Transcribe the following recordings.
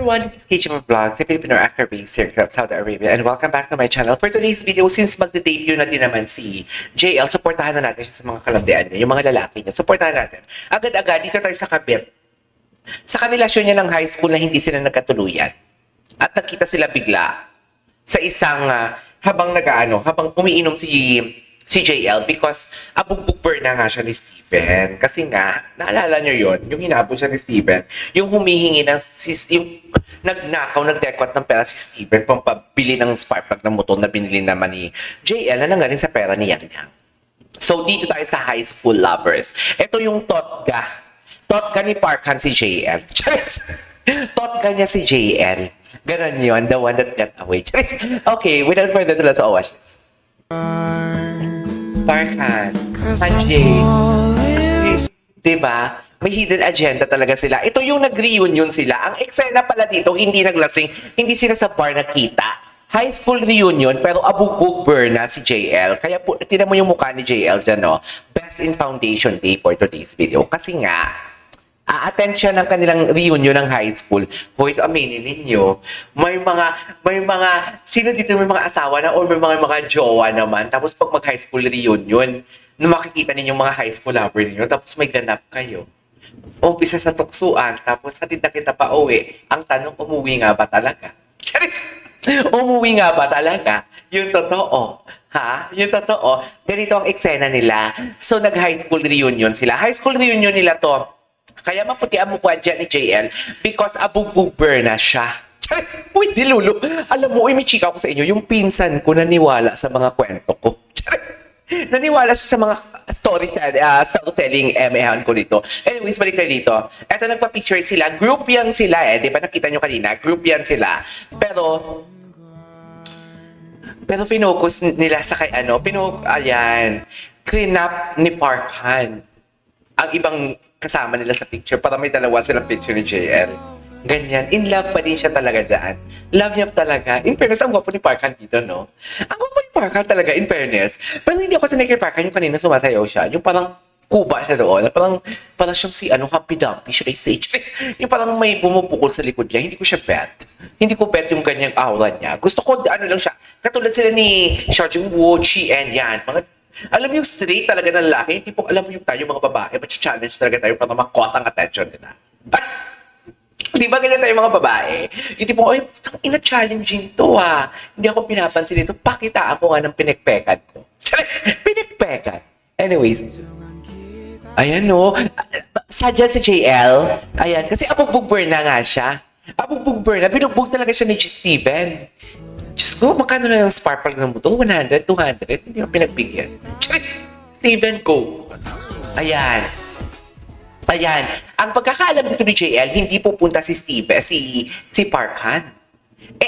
everyone, this is KGM Vlogs, a Filipino actor based here in Saudi Arabia, and welcome back to my channel. For today's video, since magde-debut na din naman si JL, supportahan na natin siya sa mga kalabdean niya, yung mga lalaki niya, supportahan natin. Agad-agad, dito tayo sa kabit. Sa karelasyon niya ng high school na hindi sila nagkatuluyan. At nagkita sila bigla sa isang, habang umiinom si JL because abugbugber na nga siya ni Steven. Kasi nga, naalala nyo yon yung hinabol siya ni Steven, yung humihingi ng, yung nagnakaw, nagdekwat ng pera si Steven pampabili ng spark plug ng motor na binili naman ni JL na nanggaling sa pera ni Yang Yang. So, dito tayo sa high school lovers. Ito yung Totka. Totka ni Parkhan si JL. Totka niya si JL. Ganon yun, the one that got away. Okay, without further ado, let's all watch this. Parkhan, Sanjay, diba? May hidden agenda talaga sila. Ito yung nag-reunion sila. Ang eksena pala dito, hindi naglasing, hindi sila sa bar nakita. High school reunion, pero abugbugber na si JL. Kaya po, tinan mo yung mukha ni JL dyan, no? Best in Foundation Day for today's video. Kasi nga, a-attend siya ng kanilang reunion ng high school. Hoy, aminin ninyo, may mga, sino dito may mga asawa na or may mga jowa naman. Tapos pag mag-high school reunion, nung makikita ninyo mga high school lover ninyo, tapos may ganap kayo. Umpisa sa tuksuan, tapos hatid na kita pa uwi. Ang tanong, umuwi nga ba talaga? Charis! Umuwi nga ba talaga? Yung totoo. Ha? Yung totoo. Ganito ang eksena nila. So, nag-high school reunion sila. High school reunion nila to. Kaya maputi ang mukha dyan ni JL because abugbugber na siya. Uy, dilulo. Alam mo, may chika ko sa inyo, yung pinsan ko naniwala sa mga kwento ko. Naniwala siya sa mga storytelling emehan ko dito. Anyways, balik tayo dito. Eto, nagpa-picture sila. Group yan sila Di ba nakita nyo kanina? Group yan sila. Pero finocus nila sa kay ayan. Clean-up ni Parkhan ang ibang kasama nila sa picture para may dalawa silang picture ni JL. Ganyan. In love pa din siya talaga dyan. Love niya talaga. In fairness, ang gwapo ni Parkhan dito, no? Ang gwapo ni Parkhan talaga, in fairness. Pero hindi ako sanay kay Parkhan yung kanina sumasayaw siya. Yung parang kuba siya doon. Parang siyang si Humpty Dumpty, should I say? Yung parang may bumubukol sa likod niya. Hindi ko siya bet. Hindi ko bet yung ganyang aura niya. Gusto ko, lang siya. Katulad sila ni Xiao Jingwoo, Chi En, yan. Alam mo yung straight talaga ng lalaki, tipong alam mo yung tayo mga babae, challenge talaga tayo para makuha ang attention nila. Di ba ganyan tayo mga babae? Yung tipong, ay, ina-challenging to Hindi ako pinapansin dito, pakita ako nga ng pinagpekan ko. Pinagpekan. Anyways, ayan no, sadya si JL, ayan, kasi abugbugber na nga siya. Abugbugber na, binugbog talaga siya ni Steven. Diyos ko, magkano na yung spark plug ng motor? 100, 200, hindi mo pinagbigyan. Steven, go. Ayan. Ayan. Ang pagkakaalam dito ni JL, hindi pupunta si Steven, si Parkhan.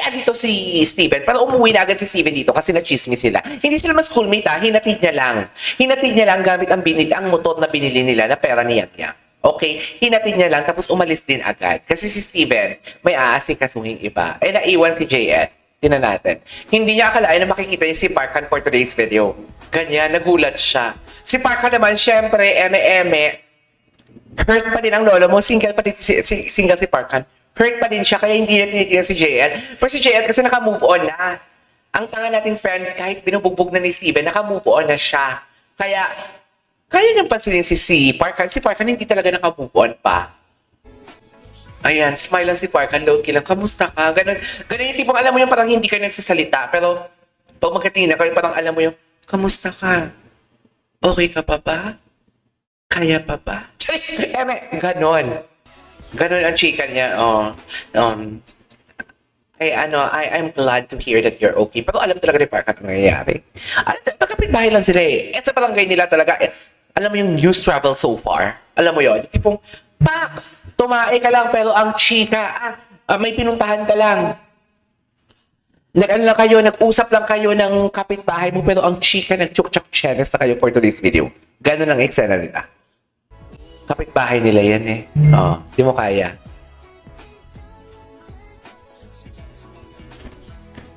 Andito si Steven, pero umuwi na agad si Steven dito kasi na-chismis sila. Hindi sila mas schoolmate hinatid niya lang. Hinatid niya lang gamit ang motor na binili nila na pera ni Yang Yang. Okay? Hinatid niya lang tapos umalis din agad. Kasi si Steven, may aasikasuhing iba. Naiwan si JL. Tingnan natin. Hindi niya akalain na makikita niya si Parkhan for today's video. Ganyan, nagulat siya. Si Parkhan naman, syempre, hurt pa din ang lolo mo. Single si Parkhan. Hurt pa din siya, kaya hindi niya tinitingnan si JL. Pero si JL kasi naka-move on na. Ang tanga nating friend, kahit binubugbog na ni Steven, naka-move on na siya. Kaya niyang pansinin si Parkhan. Si Parkhan hindi talaga naka-move on pa. Ayan, smile lang si Parkhan, low-key lang. Kamusta ka? Ganun yung tipong alam mo yung parang hindi ka nagsasalita. Pero pag magkatingin ako, parang alam mo yung, kamusta ka? Okay ka pa ba? Kaya pa ba? Ganon. Ganon ang chika niya. I'm glad to hear that you're okay. Pero alam talaga ni Parkhan ang nangyayari. Magkapit-bahay lang sila sa barangay nila talaga. Alam mo yung news travel so far? Alam mo yun? Yung tipong, tumae ka lang pero ang chika, may pinuntahan ka lang. Nag-usap lang kayo ng kapitbahay mo pero ang chika, nag-chuk-chak-chenes na kayo for today's video. Ganon ang eksena nila. Kapitbahay nila yan di mo kaya.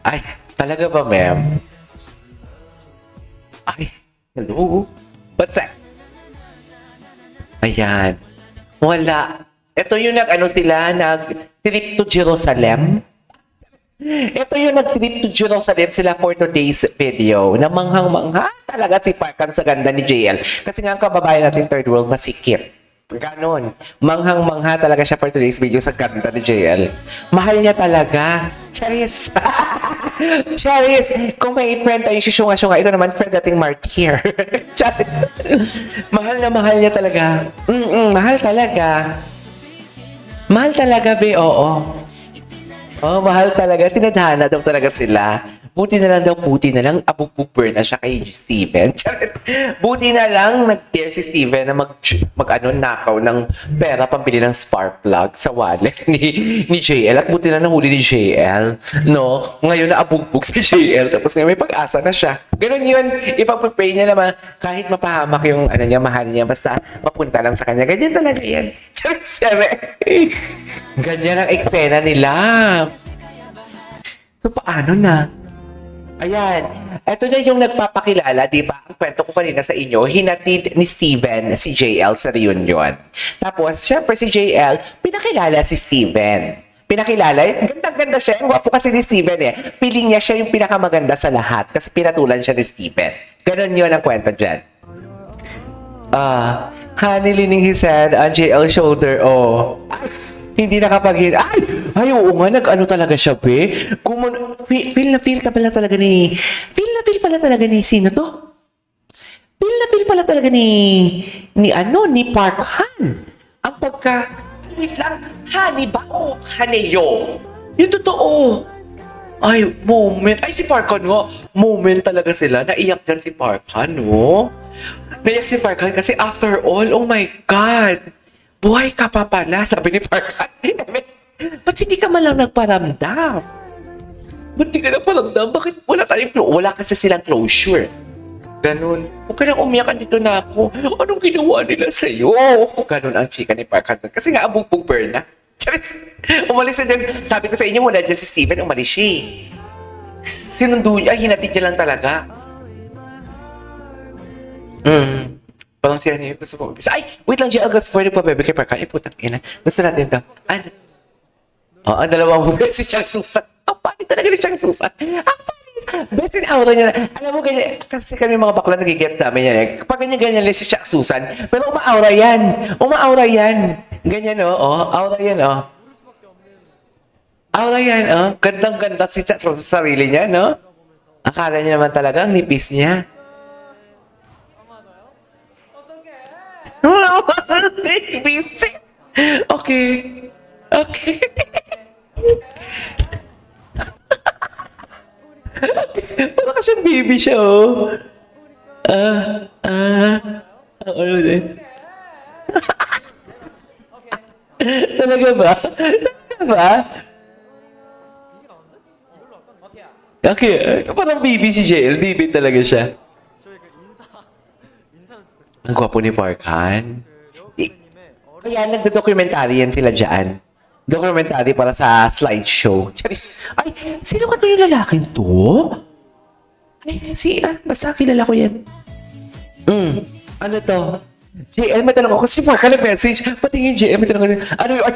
Ay, talaga ba, ma'am? Ay, hello? What's that? Ayan. Wala. Ito yung nag-trip to Jerusalem. Ito yung nag-trip to Jerusalem sila for today's video. Na manghang-mangha talaga si Parkan sa ganda ni JL. Kasi nga ang kababayan natin third world masikip. Ganon. Manghang-mangha talaga siya for today's video sa ganda ni JL. Mahal niya talaga. Charis. Charis. Kung may friend tayo sisyunga-syunga, ito naman friend dating Martyr. Charis. Mahal na mahal niya talaga. Mahal talaga. Mahal talaga, be, oo. Oh, mahal talaga. Tinadhana daw talaga sila. Buti na lang, abog-booper na siya kay Steven. Buti na lang, nag-dare si Steven na nakaw ng pera pambili ng spark plug sa wallet ni JL. At buti na nahuli ni JL. No? Ngayon na abugbog si JL. Tapos ngayon may pag-asa na siya. Ganun yun. Ipag-pray niya naman kahit mapahamak yung mahal niya. Basta mapunta lang sa kanya. Ganyan talaga yan. Ganyan ang eksena nila. So, paano na? Ayan. Ito na yung nagpapakilala, di ba? Ang kwento ko kanina sa inyo, hinatid ni Steven si JL sa reunion. Tapos, syempre si JL, pinakilala si Steven. Gandang-ganda siya. Ang gwapo kasi ni Steven eh. Feeling niya siya yung pinakamaganda sa lahat kasi pinatulan siya ni Steven. Ganon yun ang kwento dyan. Honey leaning his head on JL's shoulder. Oh. Hindi nakapag-hit. Ay, oo nga, nag-ano talaga siya, be. Feel pala talaga ni sino to? Feel pala talaga ni Park Han. Ang wait lang, Honey ba o Haneo? Yung totoo. Ay, moment. Ay, si Park Han nga. Moment talaga sila. Naiyak dyan si Park Han, no? Naiyak si Park Han kasi after all, oh my God. Buhay ka pa pala, sabi ni Parkan. Ba't hindi ka man lang nagparamdam? Ba't hindi ka nagparamdam? Bakit wala kasi silang closure? Ganun. Huwag ka nang umiyakan dito na ako. Anong ginawa nila sa'yo? Ganun ang chika ni Parkan. Kasi nga abog-bugber na. Umalis na dyan. Sabi ko sa inyo, wala dyan si Steven. Umalis siya. Sinundo niya. Hinatid niya lang talaga. Parang siya niya gusto ko. Ay! Wait lang, JL. Gusto pwede pa, bebe kay Parkan. Ay, putang ina. Gusto natin ito. Ano? Ang dalawang si Chang Susan. Ang pangit talaga ni Chang Susan. Ang pangit. Best in aura niya. Alam mo, ganyan. Kasi kami mga bakla nagigets namin yan eh. Kapag ganyan-ganyan lang si Chang Susan. Pero umaura yan. Ganyan oh. Aura yan oh. Aura yan oh. Gandang-ganda si Chang Susan sa sarili niya, no? Akala niya naman talaga, ang nipis niya. Busy. Okay. Parang kasi baby siya, oh. Ano din? Talaga ba? Okay. Parang baby si JL. Baby talaga siya. Ang gwapo ni Parkan. Kaya nagdo-documentary yan sila dyan. Documentary para sa slideshow. Charis, ay, sino ka to yung lalaking to? Ay, basta kilala ko yan. Ano to? JL, may tanong ako. Si Parkan nag-message. Patingin JL, may tanong ako. Ano yung...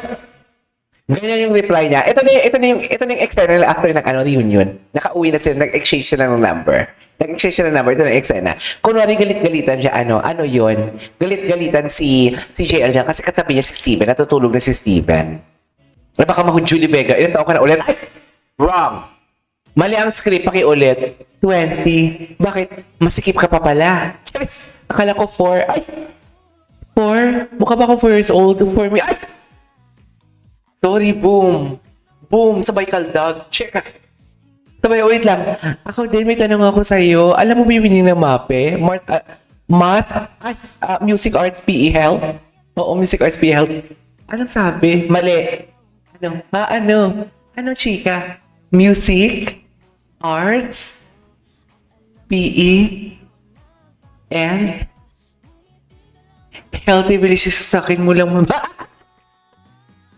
Ganyan yung reply niya. Ito na yung external actor ng reunion. Nakauwi na sila, nag-exchange sila ng number. Ito na yung eksena. Kunwari galit-galitan siya, ano yun? Galit-galitan si JL niya kasi katabi niya si Steven, natutulog na si Steven. Ay, baka Julie Vega, ilan taon ka na ulit? Ay, wrong! Mali ang script, pakiulit. 20. Bakit? Masikip ka pa pala. Charis, akala ko 4. Ay, 4? Mukha ba akong 4 years old? 4 me. Ay! Sorry, boom. Boom, sabay kaldag. Check. Sabay, wait lang. Ako din, may tanong ako sa'yo. Alam mo ba yung meaning ng MAPE? Math? Music Arts PE Health? Oo, Music Arts PE Health. Anong sabi? Mali. Ano? Ano, chika? Music Arts PE and Healthy Relationship sa akin mo lang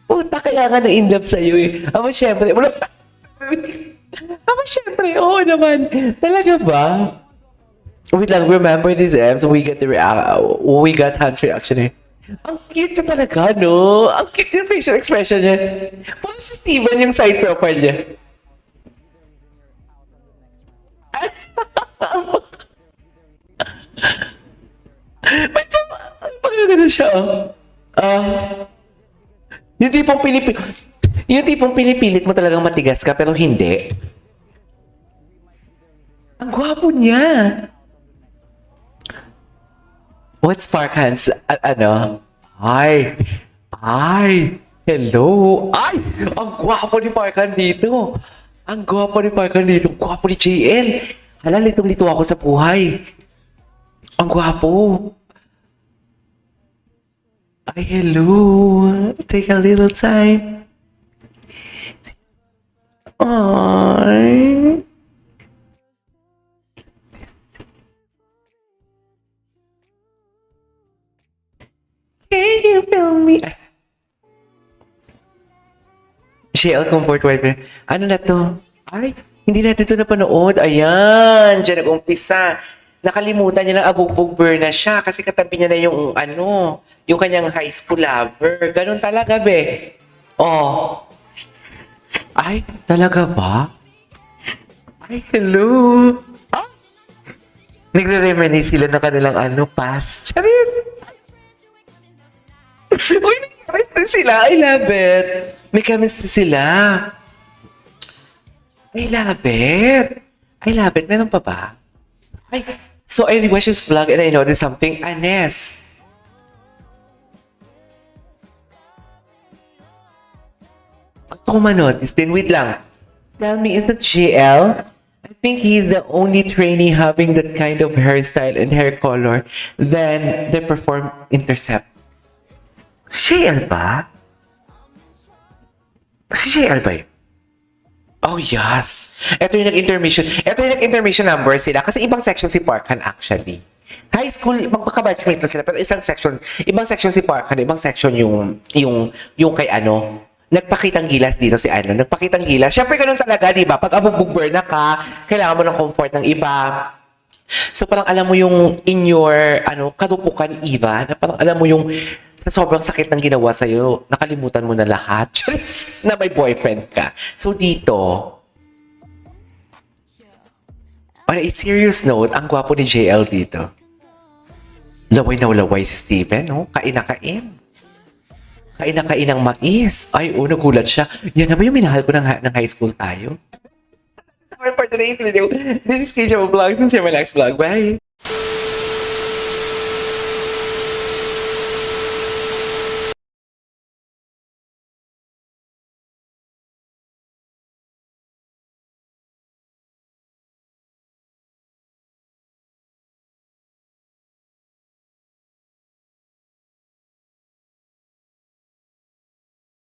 Puta, kailangan na in love sa'yo eh. Ama, syempre. Syempre, oo naman. Talaga ba? Wait lang, remember these M's? We got Hans reaction eh. Ang cute niya talaga, no? Ang cute yung facial expression niya. Parang si Steven yung side profile niya. Ba't pa ganun siya, oh? Ah, yung tipong pinipilit mo talagang matigas ka, pero hindi. Ang gwapo niya. What's Farkhan's, ano? Ay! Ay! Hello! Ay! Ang gwapo ni Farkhan dito! Ang gwapo ni Farkhan dito! Ang gwapo ni JL! Hala, litong-lito ako sa buhay. Ang gwapo! Ay, hello! Take a little time. Ay! Can you feel me? Ay. JL Comfort Wiper. Ano na to? Ay, hindi natin ito napanood. Ayan, dyan nag-umpisa. Nakalimutan niya ng abugbog burn na siya kasi katabi niya na yung ano, yung kanyang high school lover. Ganun talaga, be. Oh. Ay, talaga ba? Ay, hello. Ah? Nagre-reminisce sila ng kanilang ano, past. Charis! Uy, may chemistry sila. I love it. May chemistry sila. I love it. I love it. Meron pa ba? Ay, so I watched his vlog and I noticed something. Anes. Gusto ko manotice din. Wait lang. Tell me, is that JL? I think he's the only trainee having that kind of hairstyle and hair color. Then, they perform Intercept. Si JL ba? Si JL ba yun? Oh, yes. Ito yung nag-intermission. Ito yung nag-intermission number sila. Kasi ibang section si Parkhan actually. High school, magkaka-batchmate na sila. Pero ibang section si Parkhan, ibang section yung kay ano, nagpakitang gilas dito si ano, nagpakitang gilas. Siyempre ganun talaga, di ba? Pag abugbugber na ka, kailangan mo ng comfort ng iba. So parang alam mo yung in your, ano, kadupukan iba, na parang alam mo yung sa sobrang sakit ng ginawa sa'yo, nakalimutan mo na lahat. Na may boyfriend ka. So dito, on a serious note, ang gwapo ni JL dito. Laway na laway si Steven, no? Kain na kain. Kain na kain ng mais. Ay, nagulat siya. Yan na ba yung minahal ko ng high school tayo? For today's video, this is Keisha Vlogs and see you in my next vlog. Bye!